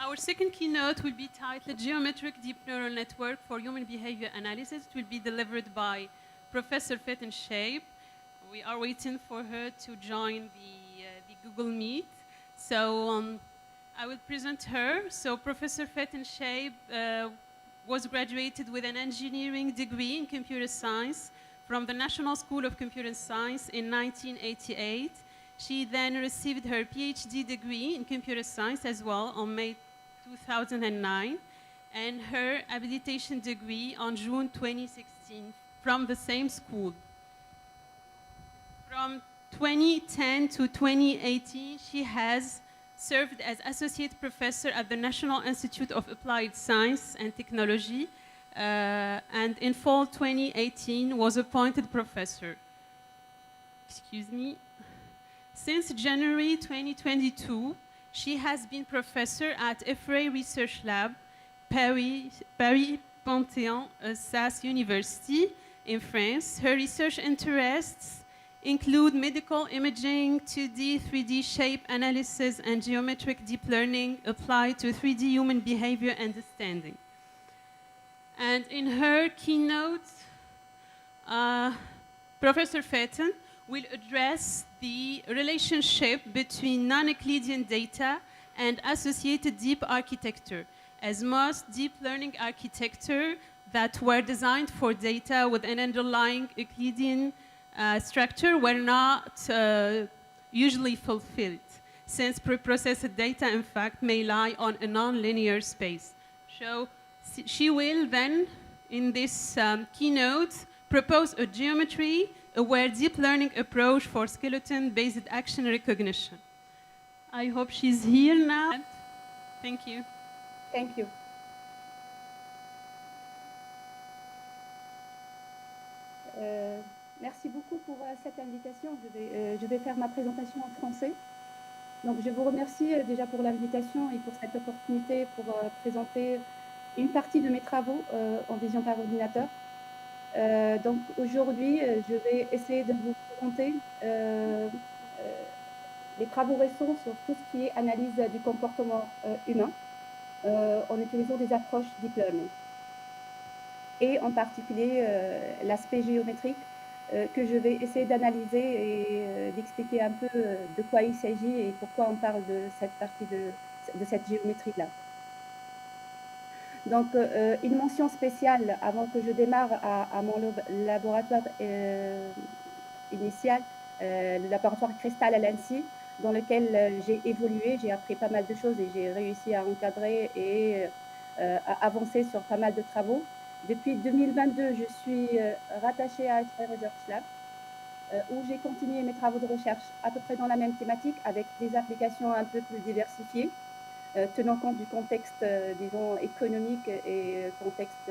Our second keynote will be titled Geometric Deep Neural Network for Human Behavior Analysis. It will be delivered by Professor Faten Shaib. We are waiting for her to join the Google Meet. So I will present her. So Professor Faten Shaib was graduated with an engineering degree in computer science from the National School of Computer Science in 1988. She then received her PhD degree in computer science as well on May 2009, and her habilitation degree on June 2016 from the same school. From 2010 to 2018, she has served as associate professor at the National Institute of Applied Science and Technology, and in fall 2018 was appointed professor. Excuse me. Since January 2022, she has been professor at IFRE Research Lab, Paris Panthéon Assas University in France. Her research interests include medical imaging, 2D, 3D shape analysis, and geometric deep learning applied to 3D human behavior understanding. And in her keynote, Professor Faten will address the relationship between non-Euclidean data and associated deep architecture, as most deep learning architecture that were designed for data with an underlying Euclidean structure were not usually fulfilled, since preprocessed data, in fact, may lie on a non-linear space. So she will then, in this keynote, propose a geometry-aware deep learning approach for skeleton-based action recognition. I hope she's here now. Thank you. Thank you. Merci beaucoup pour cette invitation. Je vais faire ma présentation en français. Donc, je vous remercie déjà pour l'invitation et pour cette opportunité pour présenter une partie de mes travaux en vision par ordinateur. Donc aujourd'hui, je vais essayer de vous présenter les travaux récents sur tout ce qui est analyse du comportement humain en utilisant des approches deep learning. Et en particulier l'aspect géométrique que je vais essayer d'analyser et d'expliquer un peu de quoi il s'agit et pourquoi on parle de cette partie de cette géométrie-là. Donc, une mention spéciale avant que je démarre à mon laboratoire initial, le laboratoire Cristal à l'ANSSI, dans lequel j'ai évolué, j'ai appris pas mal de choses et j'ai réussi à encadrer et à avancer sur pas mal de travaux. Depuis 2022, je suis rattachée à IFRE Research Lab, où j'ai continué mes travaux de recherche à peu près dans la même thématique, avec des applications un peu plus diversifiées. Tenant compte du contexte, disons, économique et contexte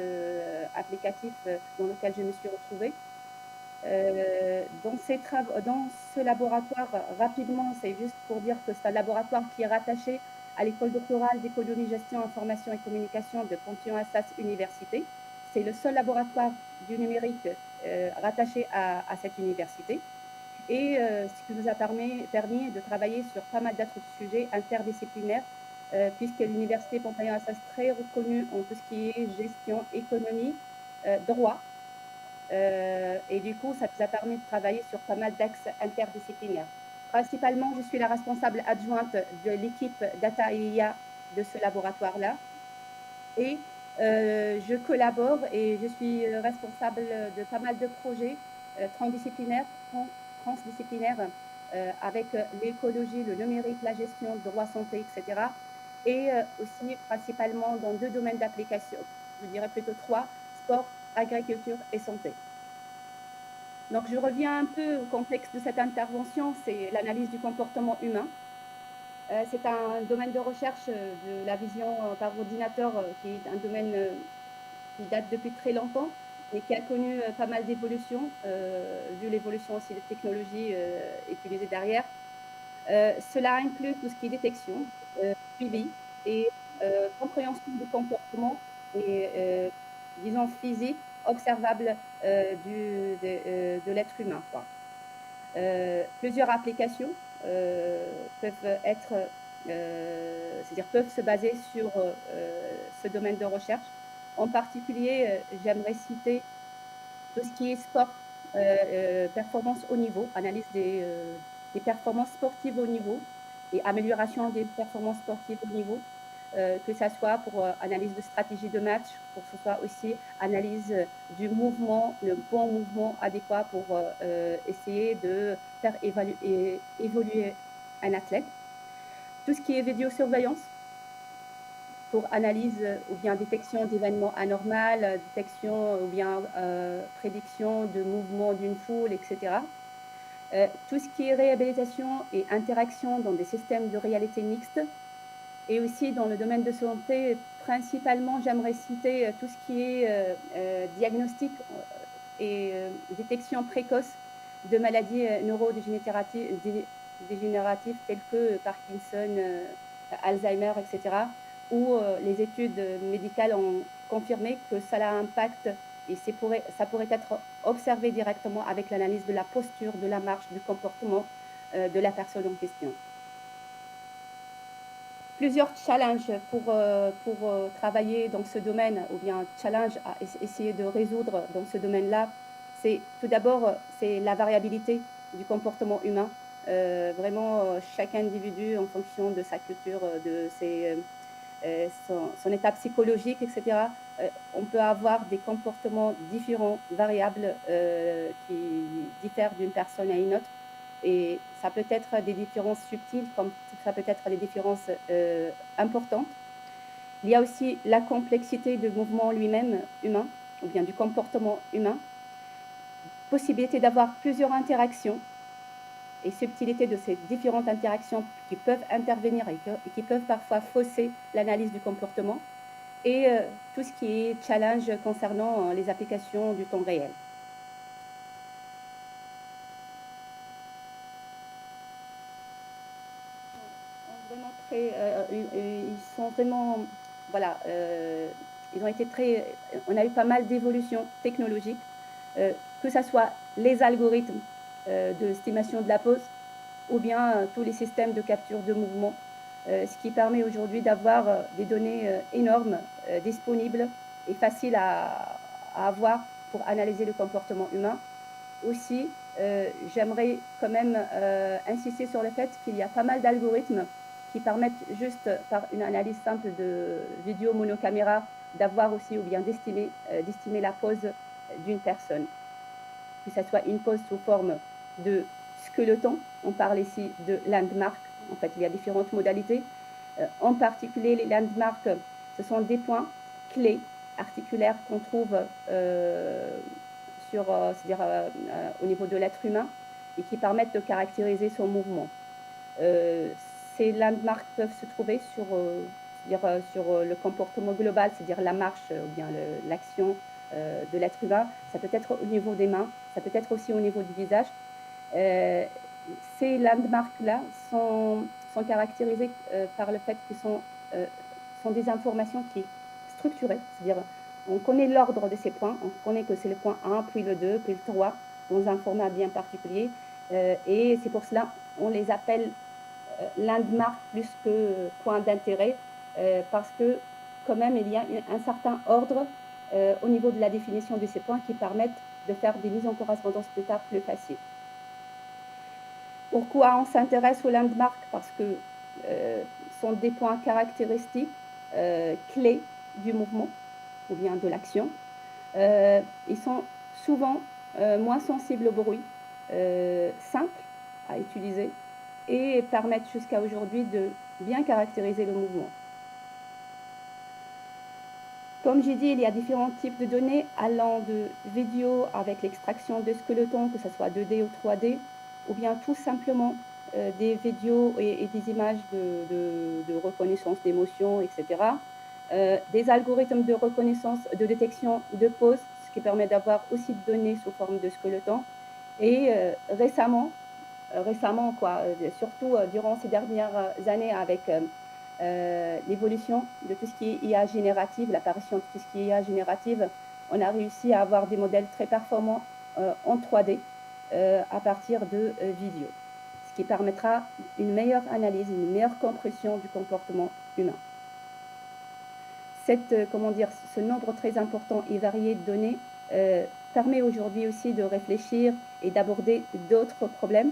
applicatif dans lequel je me suis retrouvée. Dans ce laboratoire, rapidement, c'est juste pour dire que c'est un laboratoire qui est rattaché à l'école doctorale d'économie, gestion, information et communication de Panthéon-Assas Université. C'est le seul laboratoire du numérique rattaché à cette université. Et ce qui nous a permis de travailler sur pas mal d'autres sujets interdisciplinaires, puisque l'université Panthéon-Assas est très reconnue en tout ce qui est gestion, économie, droit. Et du coup, ça nous a permis de travailler sur pas mal d'axes interdisciplinaires. Principalement, je suis la responsable adjointe de l'équipe Data et IA de ce laboratoire-là. Et je collabore et je suis responsable de pas mal de projets transdisciplinaires avec l'écologie, le numérique, la gestion, le droit santé, etc. Et aussi principalement dans 2 domaines d'application, je dirais plutôt 3, sport, agriculture et santé. Donc je reviens un peu au contexte de cette intervention, c'est l'analyse du comportement humain. C'est un domaine de recherche de la vision par ordinateur qui est un domaine qui date depuis très longtemps, mais qui a connu pas mal d'évolutions, vu l'évolution aussi des technologies utilisées derrière. Cela inclut tout ce qui est détection, suivi et compréhension du comportement et, disons, physique, observable de l'être humain, quoi. Plusieurs applications peuvent être c'est-à-dire peuvent se baser sur ce domaine de recherche. En particulier, j'aimerais citer tout ce qui est sport, performance haut niveau, analyse des performances sportives haut niveau et amélioration des performances sportives haut niveau, que ça soit pour analyse de stratégie de match, pour que ce soit aussi analyse du mouvement, le bon mouvement adéquat pour essayer de faire évoluer un athlète. Tout ce qui est vidéosurveillance, pour analyse ou bien détection d'événements anormaux, détection ou bien prédiction de mouvements d'une foule, etc. Tout ce qui est réhabilitation et interaction dans des systèmes de réalité mixte. Et aussi dans le domaine de santé, principalement, j'aimerais citer tout ce qui est diagnostic et détection précoce de maladies neurodégénératives telles que Parkinson, Alzheimer, etc., où les études médicales ont confirmé que ça a un impact et ça pourrait être observé directement avec l'analyse de la posture, de la marche, du comportement de la personne en question. Plusieurs challenges pour travailler dans ce domaine, ou bien challenge à essayer de résoudre dans ce domaine-là. C'est tout d'abord, c'est la variabilité du comportement humain. Vraiment, chaque individu, en fonction de sa culture, de son état psychologique, etc., on peut avoir des comportements différents, variables, qui diffèrent d'une personne à une autre. Et ça peut être des différences subtiles, comme ça peut être des différences importantes. Il y a aussi la complexité du mouvement lui-même humain, ou bien du comportement humain, possibilité d'avoir plusieurs interactions et subtilité de ces différentes interactions qui peuvent intervenir et qui peuvent parfois fausser l'analyse du comportement, et tout ce qui est challenge concernant les applications du temps réel. Ils sont vraiment, voilà, ils ont été on a eu pas mal d'évolutions technologiques, que ce soit les algorithmes d'estimation de la pose ou bien tous les systèmes de capture de mouvement, ce qui permet aujourd'hui d'avoir des données énormes disponibles et faciles à avoir pour analyser le comportement humain. Aussi, j'aimerais quand même insister sur le fait qu'il y a pas mal d'algorithmes qui permettent juste par une analyse simple de vidéo monocaméra d'avoir aussi ou bien d'estimer la pose d'une personne. Que ce soit une pose sous forme de skeleton, on parle ici de landmark, en fait il y a différentes modalités. En particulier les landmarks, ce sont des points clés articulaires qu'on trouve c'est-à-dire au niveau de l'être humain et qui permettent de caractériser son mouvement. Ces landmarks peuvent se trouver sur le comportement global, c'est-à-dire la marche ou bien l'action de l'être humain. Ça peut être au niveau des mains, ça peut être aussi au niveau du visage. Ces landmarks-là sont caractérisés par le fait qu'ils sont des informations qui sont structurées, c'est-à-dire on connaît l'ordre de ces points, on connaît que c'est le point 1, puis le 2, puis le 3, dans un format bien particulier. Et c'est pour cela on les appelle landmark plus que point d'intérêt, parce que quand même il y a un certain ordre au niveau de la définition de ces points qui permettent de faire des mises en correspondance plus tard plus faciles. Pourquoi on s'intéresse aux landmarks? Parce que sont des points caractéristiques clés du mouvement ou bien de l'action. Ils sont souvent moins sensibles au bruit, simples à utiliser et permettent jusqu'à aujourd'hui de bien caractériser le mouvement. Comme j'ai dit, il y a différents types de données allant de vidéos avec l'extraction de squelettons, que ce soit 2D ou 3D, ou bien tout simplement des vidéos et des images de reconnaissance d'émotions, etc. Des algorithmes de reconnaissance, de détection de pose, ce qui permet d'avoir aussi de données sous forme de squelettons. Et récemment, surtout durant ces dernières années avec l'évolution de tout ce qui est IA générative, l'apparition de tout ce qui est IA générative, on a réussi à avoir des modèles très performants en 3D à partir de vidéos. Ce qui permettra une meilleure analyse, une meilleure compréhension du comportement humain. Ce nombre très important et varié de données permet aujourd'hui aussi de réfléchir et d'aborder d'autres problèmes.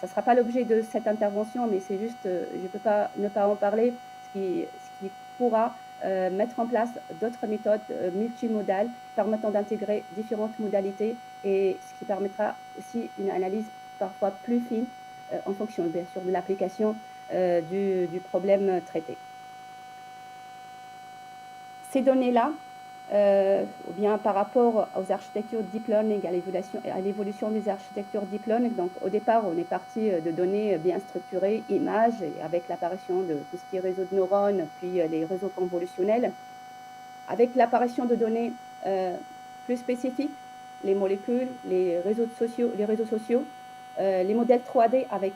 Ça ne sera pas l'objet de cette intervention, mais c'est juste, je ne peux pas ne pas en parler, ce qui pourra mettre en place d'autres méthodes multimodales permettant d'intégrer différentes modalités et ce qui permettra aussi une analyse parfois plus fine en fonction bien sûr de l'application du problème traité. Ces données-là, ou bien par rapport aux architectures deep learning, à l'évolution des architectures deep learning, donc au départ, on est parti de données bien structurées, images, et avec l'apparition de tout ce qui est réseau de neurones, puis les réseaux convolutionnels. Avec l'apparition de données plus spécifiques, les molécules, les réseaux sociaux, les modèles 3D avec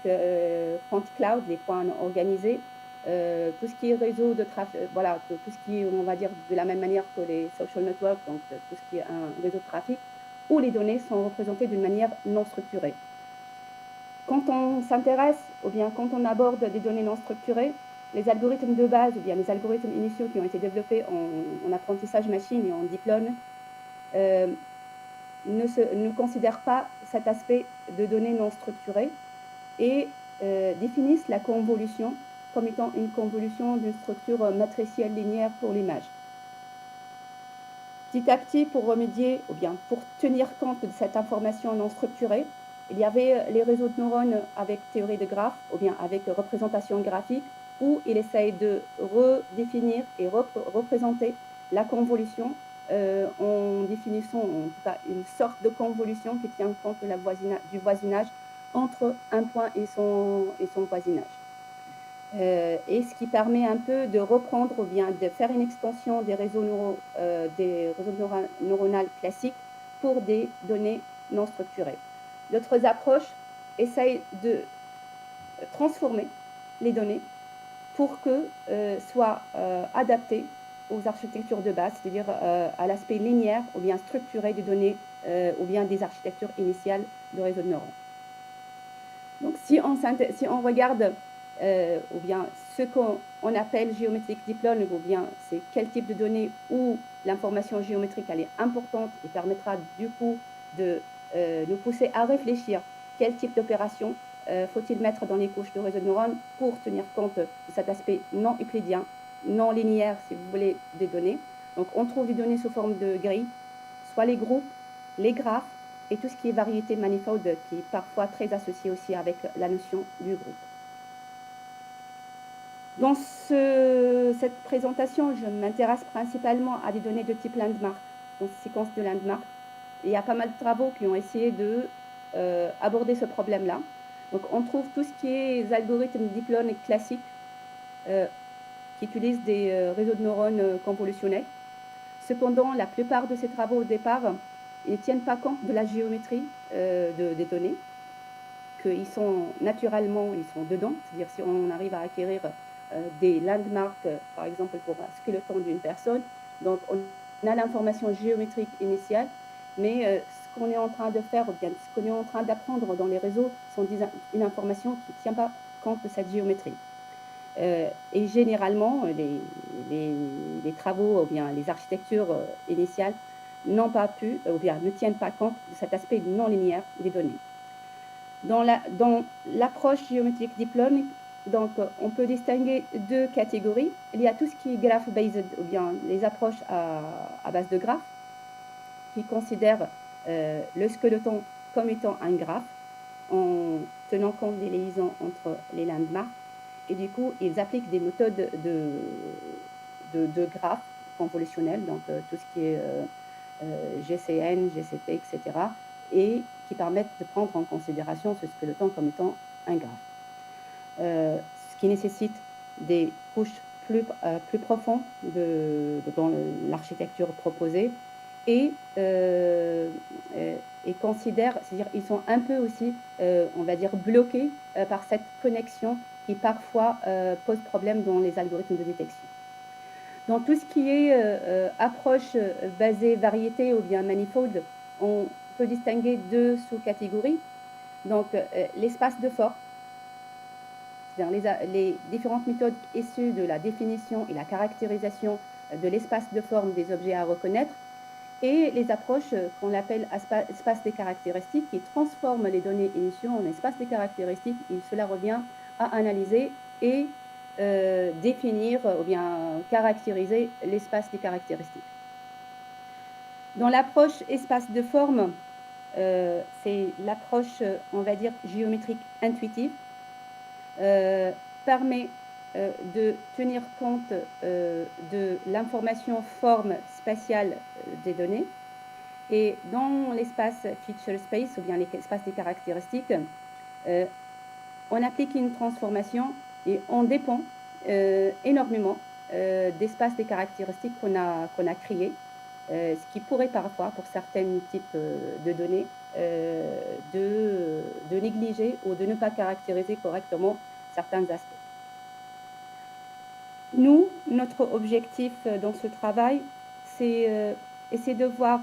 point cloud, les points organisés, tout ce qui est réseau de trafic, voilà, tout ce qui est, on va dire, de la même manière que les social networks, donc tout ce qui est un réseau de trafic, où les données sont représentées d'une manière non structurée. Quand on s'intéresse, ou bien quand on aborde des données non structurées, les algorithmes de base, ou bien les algorithmes initiaux qui ont été développés en apprentissage machine et en deep learning, ne considèrent pas cet aspect de données non structurées et définissent la convolution comme étant une convolution d'une structure matricielle linéaire pour l'image. Petit à petit, pour remédier, ou bien pour tenir compte de cette information non structurée, il y avait les réseaux de neurones avec théorie de graphes, ou bien avec représentation graphique, où il essaye de redéfinir et représenter la convolution en définissant en tout cas une sorte de convolution qui tient compte de du voisinage entre un point et son voisinage. Et ce qui permet un peu de reprendre ou bien de faire une extension des réseaux neuronaux classiques pour des données non structurées. D'autres approches essayent de transformer les données pour que soient adaptées aux architectures de base, c'est-à-dire à l'aspect linéaire ou bien structuré des données ou bien des architectures initiales de réseaux de neurones. Donc si on regarde ou bien ce qu'on appelle géométrique deep learning, ou bien c'est quel type de données où l'information géométrique elle est importante et permettra du coup de nous pousser à réfléchir quel type d'opération faut-il mettre dans les couches de réseau de neurones pour tenir compte de cet aspect non euclidien, non linéaire si vous voulez des données. Donc on trouve des données sous forme de grilles, soit les groupes, les graphes et tout ce qui est variété manifold qui est parfois très associé aussi avec la notion du groupe. Dans cette présentation, je m'intéresse principalement à des données de type landmark, donc séquence de landmark. Il y a pas mal de travaux qui ont essayé de aborder ce problème-là. Donc on trouve tout ce qui est algorithmes deep learning classiques qui utilisent des réseaux de neurones convolutionnels. Cependant, la plupart de ces travaux au départ, ils ne tiennent pas compte de la géométrie des données, qu'ils sont naturellement, ils sont dedans, c'est-à-dire si on arrive à acquérir des landmarks, par exemple pour un skeleton d'une personne, donc on a l'information géométrique initiale, mais ce qu'on est en train de faire, ou bien ce qu'on est en train d'apprendre dans les réseaux, sont une information qui ne tient pas compte de cette géométrie. Et généralement, les travaux ou bien les architectures initiales n'ont pas pu, ou bien ne tiennent pas compte de cet aspect non linéaire des données. Dans l'approche géométrique deep learning, donc, on peut distinguer deux catégories. Il y a tout ce qui est graph-based, ou bien les approches à base de graphes, qui considèrent le skeleton comme étant un graphe, en tenant compte des liaisons entre les landmarks. Et du coup, ils appliquent des méthodes de graphes convolutionnels, donc tout ce qui est GCN, GCP, etc., et qui permettent de prendre en considération ce skeleton comme étant un graphe. Ce qui nécessite des couches plus profondes dans l'architecture proposée et considèrent, c'est-à-dire ils sont un peu aussi, on va dire, bloqués par cette connexion qui parfois pose problème dans les algorithmes de détection. Dans tout ce qui est approche basée variété ou bien manifold, on peut distinguer deux sous-catégories. Donc l'espace de force, vers les différentes méthodes issues de la définition et la caractérisation de l'espace de forme des objets à reconnaître, et les approches qu'on appelle espace des caractéristiques, qui transforment les données initiaux en espace des caractéristiques, et cela revient à analyser et définir ou bien caractériser l'espace des caractéristiques. Dans l'approche espace de forme, c'est l'approche, on va dire, géométrique intuitive, permet de tenir compte de l'information forme spatiale des données. Et dans l'espace feature space, ou bien l'espace des caractéristiques, on applique une transformation et on dépend énormément d'espace des caractéristiques qu'on a créé, ce qui pourrait parfois, pour certains types de données, de négliger ou de ne pas caractériser correctement certains aspects. Nous, notre objectif dans ce travail, c'est essayer de voir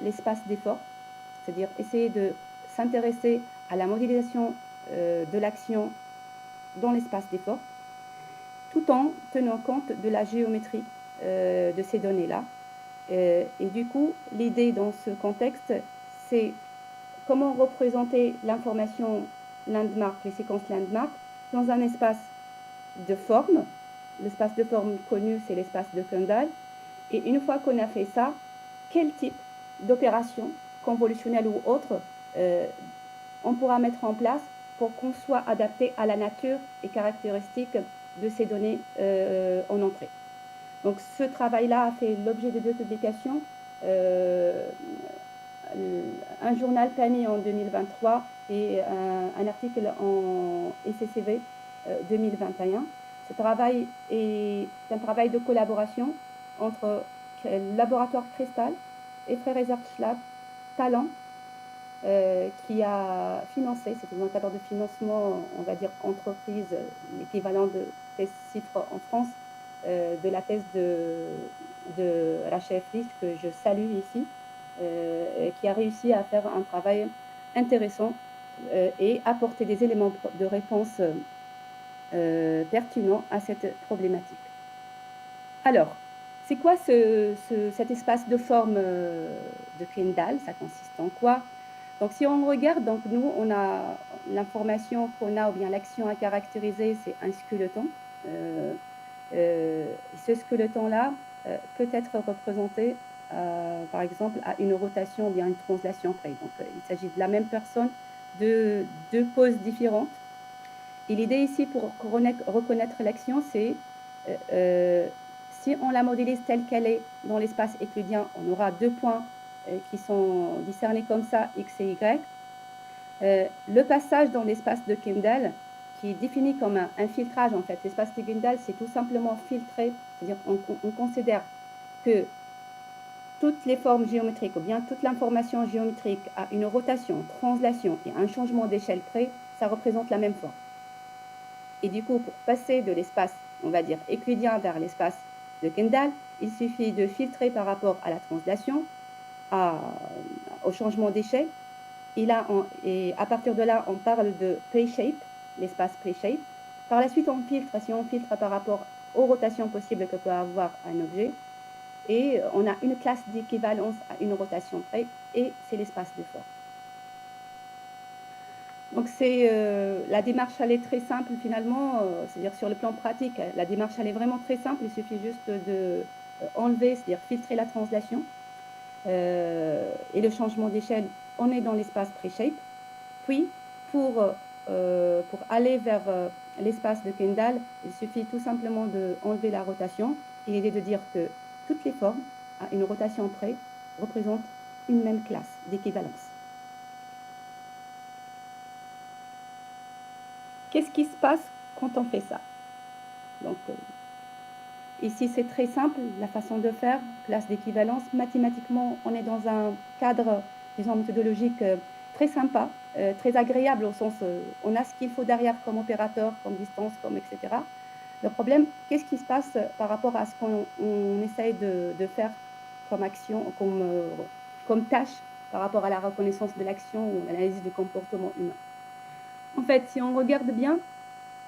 l'espace d'effort, c'est-à-dire essayer de s'intéresser à la modélisation de l'action dans l'espace d'effort, tout en tenant compte de la géométrie de ces données-là. Et du coup, l'idée dans ce contexte, c'est comment représenter l'information landmark, les séquences landmark, dans un espace de forme. L'espace de forme connu, c'est l'espace de Kendall. Et une fois qu'on a fait ça, quel type d'opération, convolutionnelle ou autre, on pourra mettre en place pour qu'on soit adapté à la nature et caractéristiques de ces données en entrée. Donc ce travail-là a fait l'objet de 2 publications, un journal PAMI en 2023 et un article en ECCV 2021. Ce travail est un travail de collaboration entre le laboratoire Cristal et Free Research Lab Talent, qui a financé, c'était dans le cadre de financement, on va dire entreprise, l'équivalent de thèse CIFRE en France, de la thèse de Rachel Frisch, que je salue ici, qui a réussi à faire un travail intéressant et apporter des éléments de réponse pertinents à cette problématique. Alors, c'est quoi cet espace de forme de Kendall? Ça consiste en quoi? Donc, si on regarde, donc nous, on a l'information qu'on a, ou bien l'action à caractériser, c'est un skeleton. Ce skeleton-là peut être représenté, par exemple, à une rotation ou bien une translation près. Donc, il s'agit de la même personne, de 2 poses différentes. Et l'idée ici, pour reconnaître l'action, c'est si on la modélise telle qu'elle est dans l'espace euclidien, on aura 2 points qui sont discernés comme ça, X et Y. Le passage dans l'espace de Kendall, qui est défini comme un filtrage, en fait. L'espace de Kendall, c'est tout simplement filtré, c'est-à-dire on considère que toutes les formes géométriques, ou bien toute l'information géométrique à une rotation, translation et un changement d'échelle près, ça représente la même forme. Et du coup, pour passer de l'espace, on va dire, euclidien vers l'espace de Kendall, il suffit de filtrer par rapport à la translation, au changement d'échelle. Et à partir de là, on parle de pre-shape, l'espace pre-shape. Par la suite, on filtre, si on filtre par rapport aux rotations possibles que peut avoir un objet, et on a une classe d'équivalence à une rotation près, et c'est l'espace de forme. Donc la démarche, elle est très simple finalement, c'est-à-dire sur le plan pratique, la démarche, elle est vraiment très simple, il suffit juste de enlever, c'est-à-dire filtrer la translation, et le changement d'échelle, on est dans l'espace pre-shape. Puis, pour aller vers l'espace de Kendall, il suffit tout simplement d'enlever la rotation, et l'idée de dire que toutes les formes, à une rotation près, représentent une même classe d'équivalence. Qu'est-ce qui se passe quand on fait ça? Donc, ici, c'est très simple, la façon de faire, classe d'équivalence. Mathématiquement, on est dans un cadre, disons, méthodologique très sympa, très agréable au sens, on a ce qu'il faut derrière comme opérateur, comme distance, comme etc. Le problème, qu'est-ce qui se passe par rapport à ce qu'on essaye de faire comme action, comme tâche par rapport à la reconnaissance de l'action ou à l'analyse du comportement humain? En fait, si on regarde bien,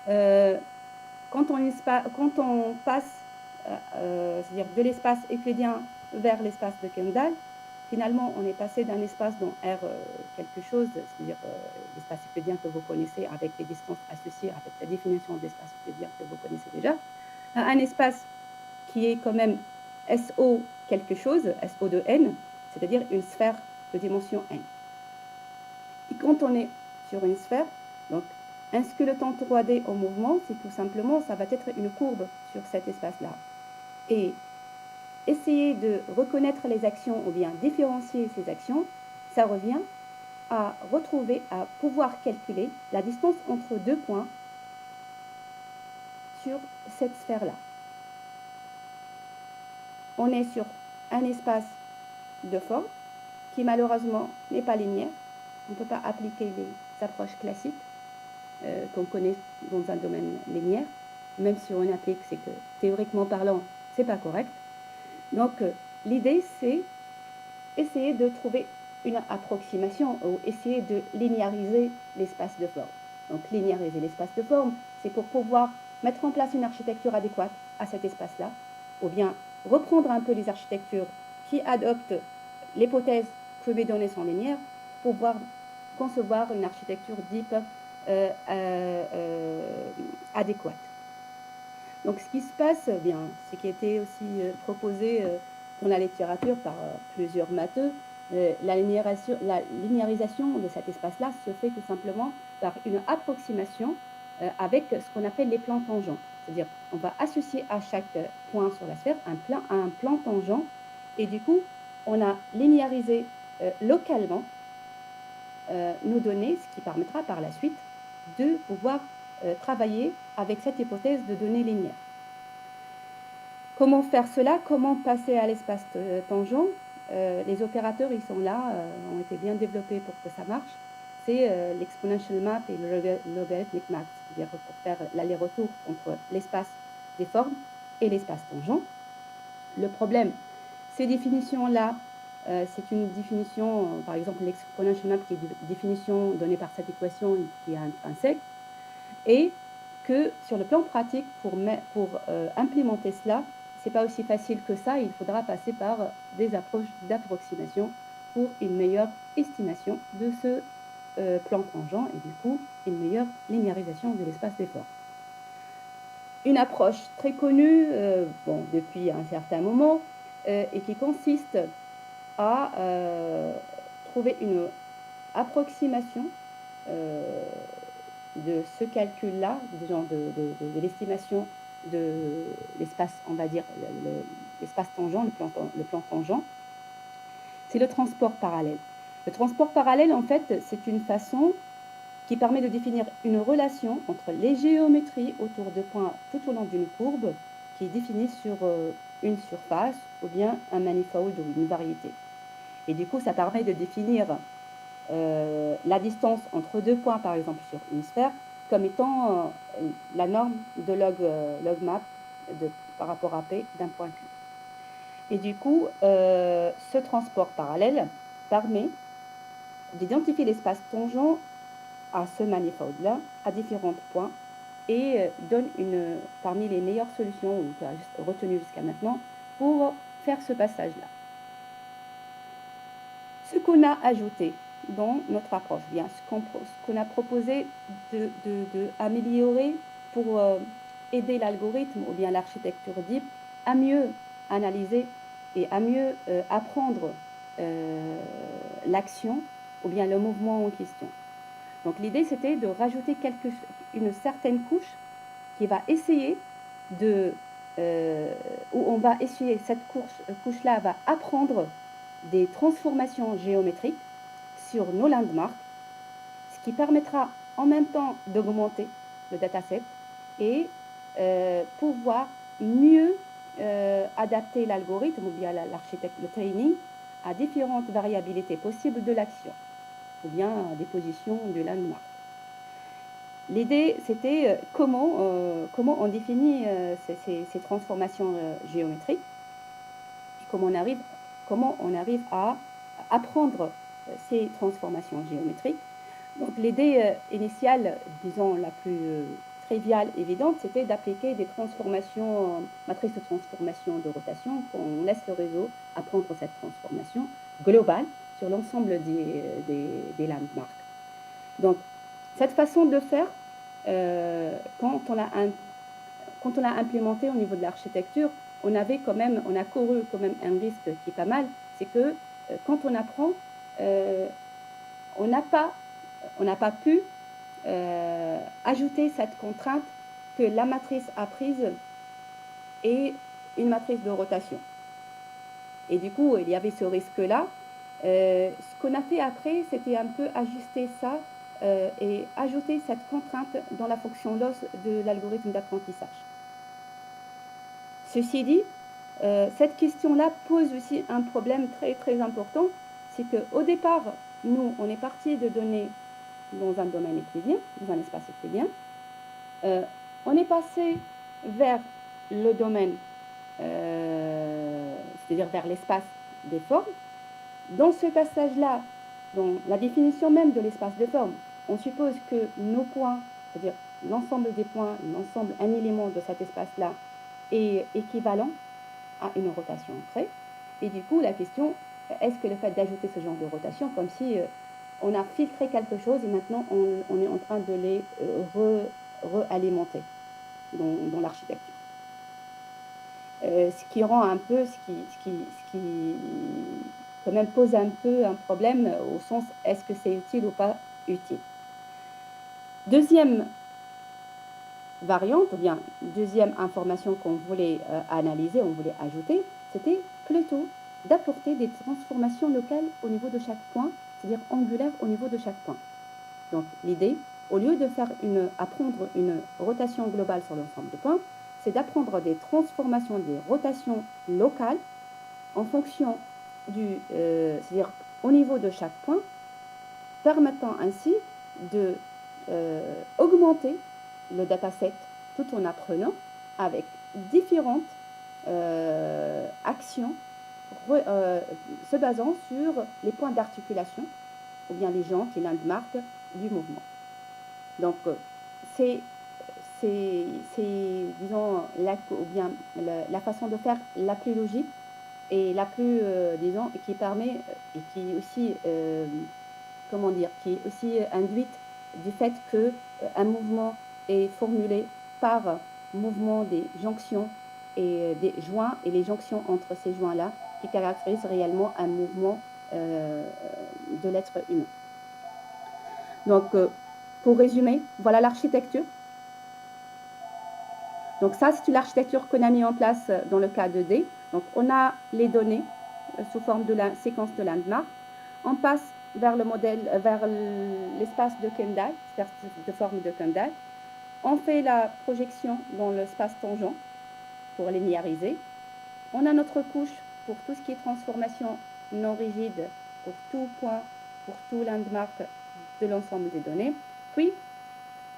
Quand on passe c'est-à-dire de l'espace euclidien vers l'espace de Kendall, finalement, on est passé d'un espace dans R quelque chose, c'est-à-dire l'espace euclidien que vous connaissez avec les distances associées, avec la définition de l'espace euclidien que vous connaissez déjà, à un espace qui est quand même SO quelque chose, SO de n, c'est-à-dire une sphère de dimension n. Et quand on est sur une sphère, donc un skeleton 3D en mouvement, c'est tout simplement, ça va être une courbe sur cet espace-là. Et essayer de reconnaître les actions ou bien différencier ces actions, ça revient à retrouver, à pouvoir calculer la distance entre deux points sur cette sphère-là. On est sur un espace de forme qui malheureusement n'est pas linéaire. On ne peut pas appliquer les approches classiques qu'on connaît dans un domaine linéaire. Même si on applique, c'est que théoriquement parlant, c'est pas correct. Donc l'idée, c'est essayer de trouver une approximation ou essayer de linéariser l'espace de forme. Donc linéariser l'espace de forme, c'est pour pouvoir mettre en place une architecture adéquate à cet espace-là, ou bien reprendre un peu les architectures qui adoptent l'hypothèse que mes données sont linéaires, pour pouvoir concevoir une architecture deep adéquate. Donc ce qui se passe, bien, ce qui a été aussi proposé dans la littérature par plusieurs matheux, la linéarisation de cet espace-là se fait tout simplement par une approximation avec ce qu'on appelle les plans tangents. C'est-à-dire on va associer à chaque point sur la sphère un plan tangent, et du coup, on a linéarisé localement nos données, ce qui permettra par la suite de pouvoir travailler avec cette hypothèse de données linéaires. Comment faire cela? Comment passer à l'espace tangent? Les opérateurs, ils sont là, ont été bien développés pour que ça marche. C'est l'exponential map et le logarithmic map, c'est-à-dire pour faire l'aller-retour entre l'espace des formes et l'espace tangent. Le problème, ces définitions-là, c'est une définition, par exemple l'exponential map qui est une définition donnée par cette équation qui est intrinsèque, et que sur le plan pratique, pour implémenter cela, c'est pas aussi facile que ça. Il faudra passer par des approches d'approximation pour une meilleure estimation de ce plan tangent et du coup une meilleure linéarisation de l'espace des formes. Une approche très connue depuis un certain moment et qui consiste à trouver une approximation de ce calcul-là, disons de l'estimation de l'espace, on va dire, l'espace tangent, le plan tangent, c'est le transport parallèle. Le transport parallèle, en fait, c'est une façon qui permet de définir une relation entre les géométries autour de points tout au long d'une courbe qui est définie sur une surface ou bien un manifold ou une variété. Et du coup, ça permet de définir la distance entre deux points, par exemple, sur une sphère, comme étant la norme de log map par rapport à P d'un point Q. Et du coup, ce transport parallèle permet d'identifier l'espace tangent à ce manifold-là, à différents points, et donne parmi les meilleures solutions qu'on a retenues jusqu'à maintenant pour faire ce passage-là. Ce qu'on a ajouté dans notre approche, bien, ce qu'on a proposé d'améliorer pour aider l'algorithme ou bien l'architecture deep à mieux analyser et à mieux apprendre l'action ou bien le mouvement en question. Donc l'idée, c'était de rajouter une certaine couche qui va essayer où on va essayer, cette couche-là va apprendre des transformations géométriques sur nos landmarks, ce qui permettra en même temps d'augmenter le dataset et pouvoir mieux adapter l'algorithme ou bien le training à différentes variabilités possibles de l'action ou bien à des positions du landmark. L'idée, c'était comment on définit ces transformations géométriques et comment on arrive à apprendre ces transformations géométriques. Donc l'idée initiale, disons la plus triviale, évidente, c'était d'appliquer des transformations, matrices de transformation de rotation, qu'on laisse le réseau apprendre cette transformation globale sur l'ensemble des landmarks. Donc, cette façon de faire, quand on a implémenté au niveau de l'architecture, on a couru quand même un risque qui est pas mal, c'est que quand on apprend, on n'a pas pu ajouter cette contrainte que la matrice apprise est une matrice de rotation. Et du coup, il y avait ce risque-là. Ce qu'on a fait après, c'était un peu ajuster ça et ajouter cette contrainte dans la fonction loss de l'algorithme d'apprentissage. Ceci dit, cette question-là pose aussi un problème très très important, c'est qu'au départ, nous, on est parti de données dans un domaine euclidien, dans un espace euclidien. On est passé vers le domaine, c'est-à-dire vers l'espace des formes. Dans ce passage-là, dans la définition même de l'espace de forme, on suppose que nos points, c'est-à-dire l'ensemble des points, un élément de cet espace-là est équivalent à une rotation près. Et du coup, la question, est-ce que le fait d'ajouter ce genre de rotation, comme si on a filtré quelque chose et maintenant on est en train de les réalimenter dans l'architecture. Ce qui rend un peu, ce qui quand même pose un peu un problème au sens est-ce que c'est utile ou pas utile. Deuxième variante, ou bien deuxième information qu'on voulait analyser, on voulait ajouter, c'était plutôt d'apporter des transformations locales au niveau de chaque point, c'est-à-dire angulaires au niveau de chaque point. Donc l'idée, au lieu de apprendre une rotation globale sur l'ensemble de points, c'est d'apprendre des transformations, des rotations locales en fonction c'est-à-dire au niveau de chaque point, permettant ainsi de augmenter le dataset tout en apprenant avec différentes actions se basant sur les points d'articulation ou bien les gens qui landmarquent du mouvement. Donc, c'est disons, la façon de faire la plus logique et la plus, disons, qui permet et qui est aussi, qui est aussi induite du fait qu'un mouvement est formulé par mouvement des jonctions et des joints et les jonctions entre ces joints-là qui caractérisent réellement un mouvement de l'être humain. Donc, pour résumer, voilà l'architecture. Donc ça, c'est l'architecture qu'on a mis en place dans le cas 2D. Donc, on a les données sous forme de la séquence de landmark. On passe vers le modèle, vers l'espace de Kendall, de forme de Kendall. On fait la projection dans l'espace tangent pour linéariser. On a notre couche pour tout ce qui est transformation non rigide, pour tout point, pour tout landmark de l'ensemble des données. Puis,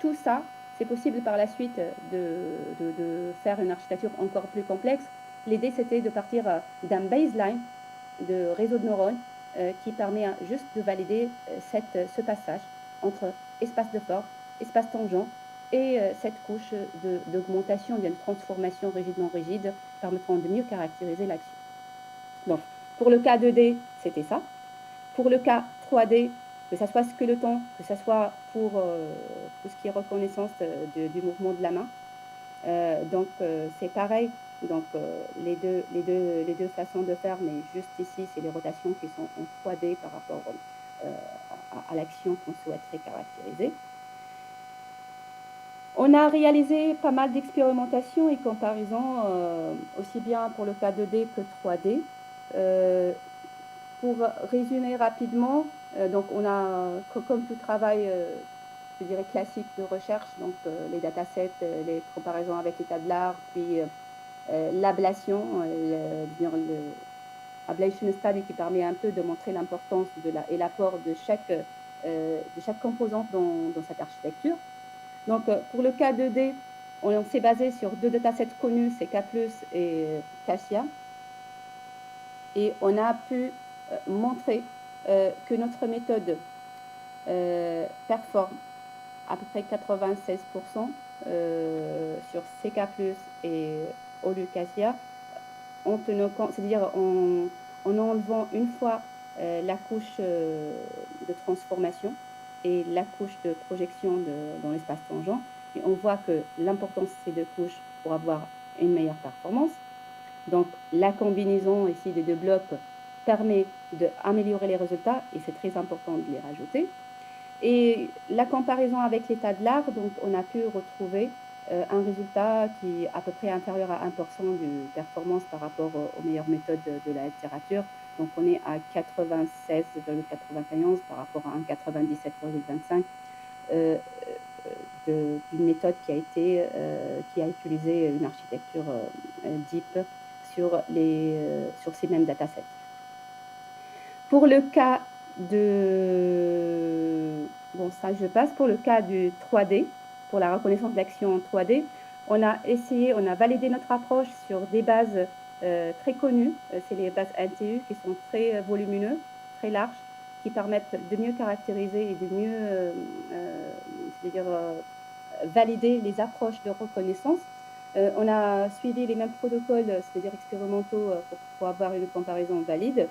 tout ça, c'est possible par la suite de faire une architecture encore plus complexe. L'idée, c'était de partir d'un baseline de réseau de neurones qui permet juste de valider ce passage entre espace de forme, espace tangent et cette couche d'augmentation d'une transformation rigide-non rigide permettant de mieux caractériser l'action. Donc, pour le cas 2D, c'était ça. Pour le cas 3D, que ce soit skeleton, que ce soit pour tout ce qui est reconnaissance du mouvement de la main. Donc, c'est pareil. Donc, les deux façons de faire, mais juste ici, c'est les rotations qui sont en 3D par rapport à l'action qu'on souhaiterait caractériser. On a réalisé pas mal d'expérimentations et comparaisons, aussi bien pour le cas 2D que 3D. Pour résumer rapidement, donc on a, comme tout travail, je dirais classique de recherche, donc les datasets, les comparaisons avec l'état de l'art, puis l'ablation, ablation study qui permet un peu de montrer l'importance et l'apport de chaque composante dans cette architecture. Donc, pour le cas 2D, on s'est basé sur deux datasets connus, c'est K+, et Cassia. Et on a pu montrer que notre méthode performe à peu près 96% sur CK+, et Olucasia, c'est-à-dire en enlevant une fois la couche de transformation et la couche de projection dans l'espace tangent, et on voit que l'importance de ces deux couches pour avoir une meilleure performance. Donc, la combinaison ici des deux blocs permet d'améliorer les résultats et c'est très important de les rajouter. Et la comparaison avec l'état de l'art, donc on a pu retrouver un résultat qui est à peu près inférieur à 1% de performance par rapport aux meilleures méthodes de la littérature. Donc on est à 96,91 par rapport à un 97,25 d'une méthode qui a utilisé une architecture deep sur ces mêmes datasets. Pour le cas bon, ça je passe. Pour le cas du 3D, pour la reconnaissance d'action en 3D, on a validé notre approche sur des bases très connues. C'est les bases NTU qui sont très volumineuses, très larges, qui permettent de mieux caractériser et de mieux valider les approches de reconnaissance. On a suivi les mêmes protocoles, c'est-à-dire expérimentaux, pour avoir une comparaison valide.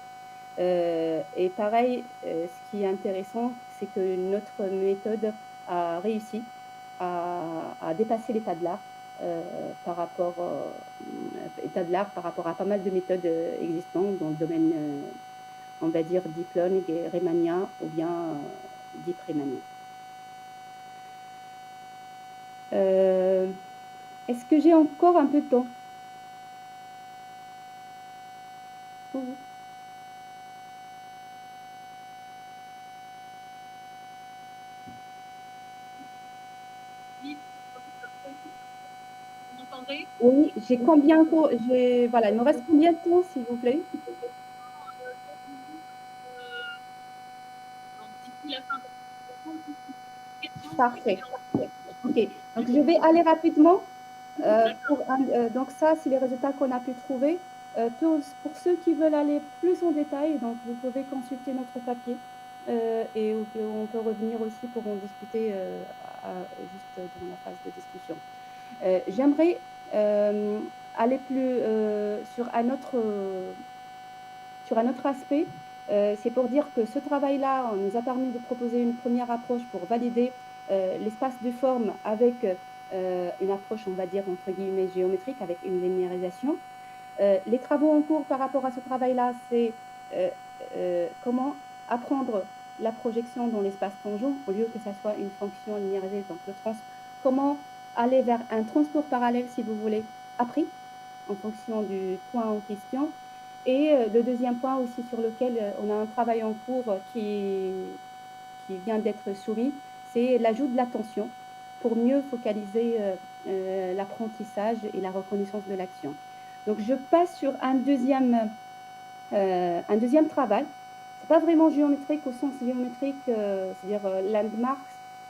Et pareil, ce qui est intéressant, c'est que notre méthode a réussi à dépasser l'état de l'art par rapport à pas mal de méthodes existantes dans le domaine, on va dire, deep learning et Riemannia ou bien deep Riemannia. Est-ce que j'ai encore un peu de temps? Oui, j'ai combien de temps? Voilà, il me reste combien de temps, s'il vous plaît? Parfait. Ok, donc je vais aller rapidement. Donc ça, c'est les résultats qu'on a pu trouver. Pour ceux qui veulent aller plus en détail, donc vous pouvez consulter notre papier et on peut revenir aussi pour en discuter juste dans la phase de discussion. J'aimerais aller plus sur un autre aspect. C'est pour dire que ce travail-là nous a permis de proposer une première approche pour valider l'espace de forme avec une approche, on va dire, entre guillemets, géométrique, avec une linéarisation. Les travaux en cours par rapport à ce travail-là, c'est comment apprendre la projection dans l'espace tangent au lieu que ça soit une fonction linéarisée. Donc, comment aller vers un transport parallèle, si vous voulez, appris en fonction du point en question. Et le deuxième point aussi sur lequel on a un travail en cours qui vient d'être soumis, c'est l'ajout de l'attention pour mieux focaliser l'apprentissage et la reconnaissance de l'action. Donc, je passe sur un deuxième travail. Ce n'est pas vraiment géométrique au sens géométrique, c'est-à-dire landmarks,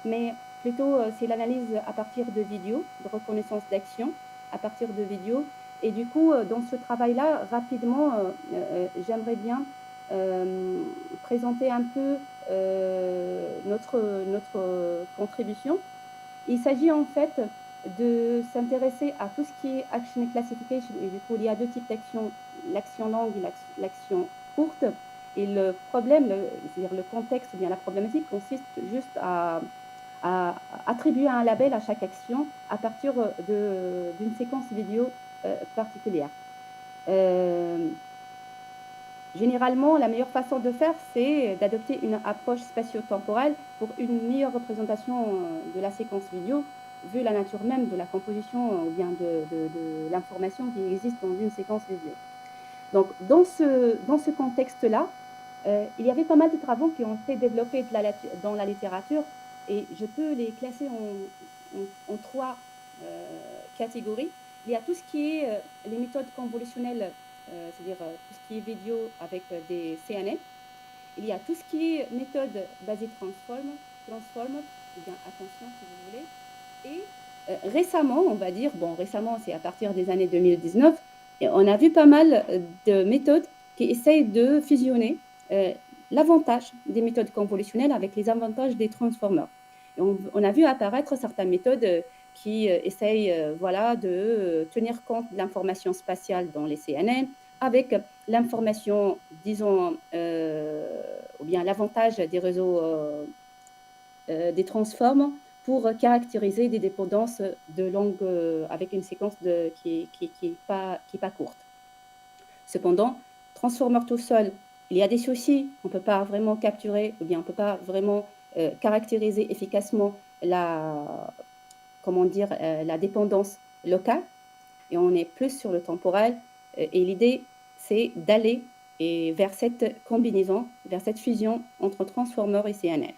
mais plutôt c'est l'analyse à partir de vidéos, de reconnaissance d'action à partir de vidéos. Et du coup, dans ce travail-là, rapidement, j'aimerais bien présenter un peu notre contribution. Il s'agit en fait de s'intéresser à tout ce qui est action classification. Et du coup, il y a deux types d'actions, l'action longue et l'action courte. Et le problème, c'est-à-dire le contexte ou bien la problématique consiste juste à attribuer un label à chaque action à partir d'une séquence vidéo particulière. Généralement, la meilleure façon de faire, c'est d'adopter une approche spatio-temporelle pour une meilleure représentation de la séquence vidéo, vu la nature même de la composition ou bien de l'information qui existe dans une séquence vidéo. Donc, dans ce contexte-là, il y avait pas mal de travaux qui ont été développés dans la littérature et je peux les classer en trois catégories. Il y a tout ce qui est les méthodes convolutionnelles, c'est-à-dire tout ce qui est vidéo avec des CNN. Il y a tout ce qui est méthode basée transform, ou bien attention si vous voulez. Et récemment, on va dire, bon récemment c'est à partir des années 2019, on a vu pas mal de méthodes qui essayent de fusionner l'avantage des méthodes convolutionnelles avec les avantages des transformers. Et on a vu apparaître certaines méthodes qui essaye voilà, de tenir compte de l'information spatiale dans les CNN avec l'information, disons, ou bien l'avantage des réseaux des transformes pour caractériser des dépendances de langue avec une séquence qui n'est pas courte. Cependant, Transformer tout seul, il y a des soucis. On ne peut pas vraiment capturer, ou bien on ne peut pas vraiment caractériser efficacement la dépendance locale. Et on est plus sur le temporel. Et l'idée, c'est d'aller vers cette combinaison, vers cette fusion entre Transformer et CNL.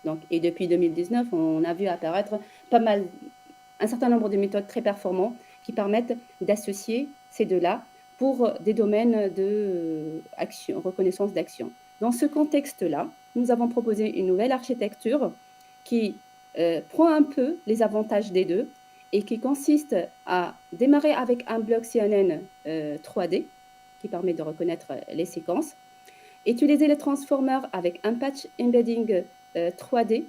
Donc, et depuis 2019, on a vu apparaître un certain nombre de méthodes très performantes qui permettent d'associer ces deux-là pour des domaines de reconnaissance d'action. Dans ce contexte-là, nous avons proposé une nouvelle architecture qui prend un peu les avantages des deux et qui consiste à démarrer avec un bloc CNN 3D qui permet de reconnaître les séquences, utiliser les transformers avec un patch embedding 3D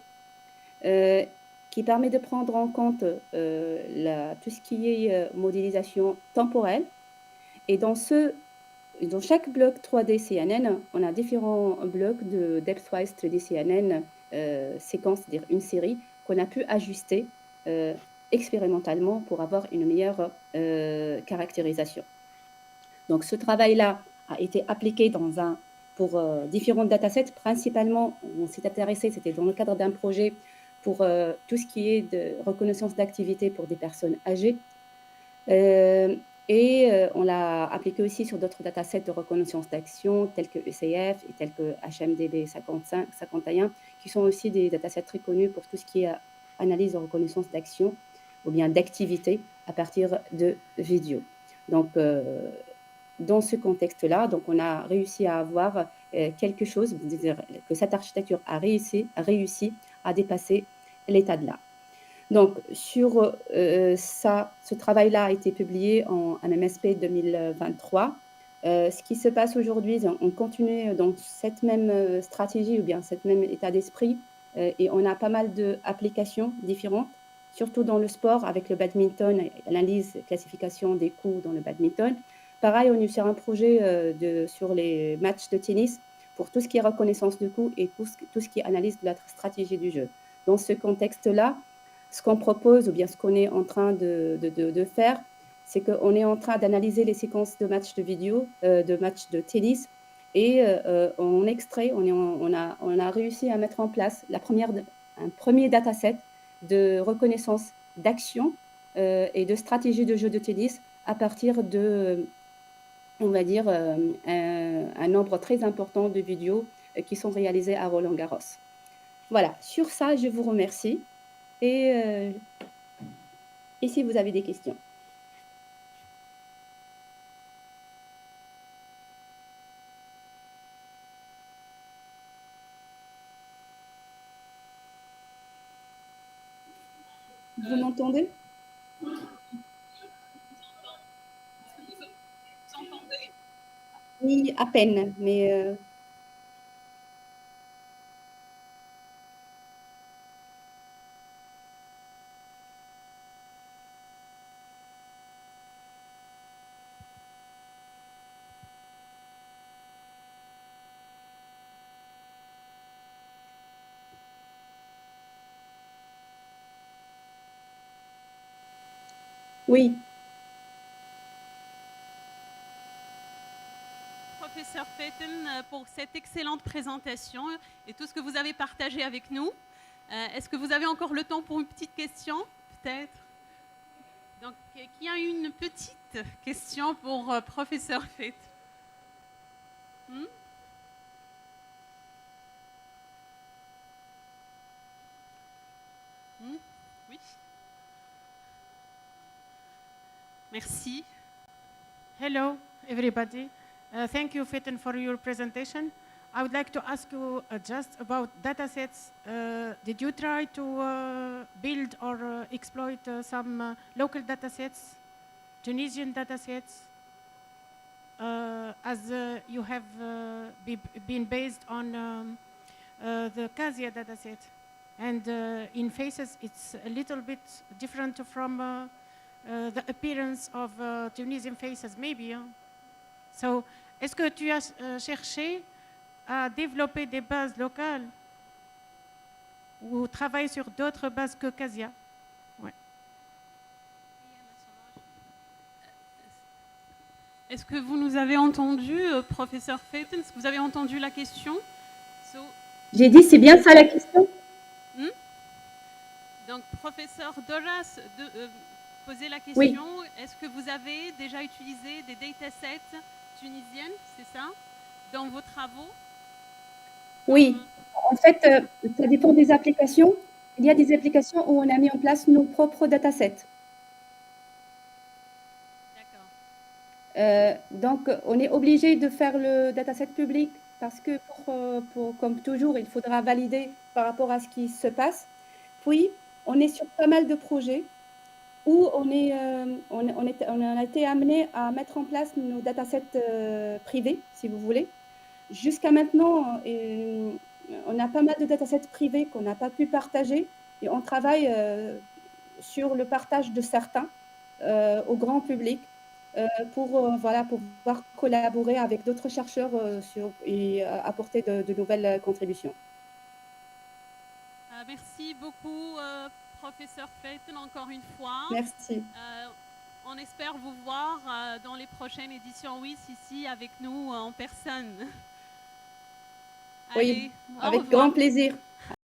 qui permet de prendre en compte tout ce qui est modélisation temporelle. Et dans chaque bloc 3D CNN, on a différents blocs de depthwise 3D CNN séquence, c'est-à-dire une série qu'on a pu ajuster expérimentalement pour avoir une meilleure caractérisation. Donc ce travail-là a été appliqué pour différents datasets. Principalement, on s'est intéressé, c'était dans le cadre d'un projet pour tout ce qui est de reconnaissance d'activité pour des personnes âgées. On l'a appliqué aussi sur d'autres datasets de reconnaissance d'action, tels que ECF et tels que HMDB 51, qui sont aussi des datasets très connus pour tout ce qui est analyse de reconnaissance d'action ou bien d'activité à partir de vidéos. Donc, dans ce contexte-là, donc on a réussi à avoir quelque chose, que cette architecture a réussi à dépasser l'état de l'art. Donc, sur ce travail-là a été publié en MMSP 2023. Ce qui se passe aujourd'hui, on continue dans cette même stratégie ou bien cette même état d'esprit et on a pas mal d'applications différentes, surtout dans le sport avec le badminton, l'analyse, classification des coups dans le badminton. Pareil, on est sur un projet sur les matchs de tennis pour tout ce qui est reconnaissance de coups et tout ce qui est analyse de la stratégie du jeu. Dans ce contexte-là, ce qu'on propose ou bien ce qu'on est en train de faire, c'est qu'on est en train d'analyser les séquences de matchs de vidéo, de matchs de tennis, et on extrait, on a réussi à mettre en place un premier dataset de reconnaissance d'action et de stratégie de jeu de tennis à partir de, on va dire, un nombre très important de vidéos qui sont réalisées à Roland-Garros. Voilà, sur ça, je vous remercie. Et si vous avez des questions. Vous m'entendez? Oui, à peine, mais... Oui. Professeur Feiten, pour cette excellente présentation et tout ce que vous avez partagé avec nous. Est-ce que vous avez encore le temps pour une petite question, peut-être? Donc, qui a une petite question pour professeur Feiten? Oui. Merci. Hello, everybody. Thank you, Feiten, for your presentation. I would like to ask you just about datasets. Did you try to build or exploit some local datasets, Tunisian datasets, as you have been based on the CASIA dataset? And in faces, it's a little bit different from the appearance of Tunisian faces, maybe. Hein? So, est-ce que tu as cherché à développer des bases locales ou travailler sur d'autres bases que Casia? Ouais. Est-ce que vous nous avez entendu, professeur Phaeton? Est-ce que vous avez entendu la question? J'ai dit, c'est bien ça la question? Donc, professeur Doras posait la question, Oui. est-ce que vous avez déjà utilisé des datasets tunisiennes, c'est ça, dans vos travaux? Oui. En fait, ça dépend des applications. Il y a des applications où on a mis en place nos propres datasets. D'accord. Donc, on est obligé de faire le dataset public parce que, comme toujours, il faudra valider par rapport à ce qui se passe. Puis, on est sur pas mal de projets où on a été amené à mettre en place nos datasets privés, si vous voulez. Jusqu'à maintenant, on a pas mal de datasets privés qu'on n'a pas pu partager et on travaille sur le partage de certains au grand public pour pouvoir collaborer avec d'autres chercheurs et apporter de nouvelles contributions. Merci beaucoup, professeur Phaeton, encore une fois. Merci. On espère vous voir dans les prochaines éditions WIS ici avec nous en personne. Oui, Allez, avec grand plaisir.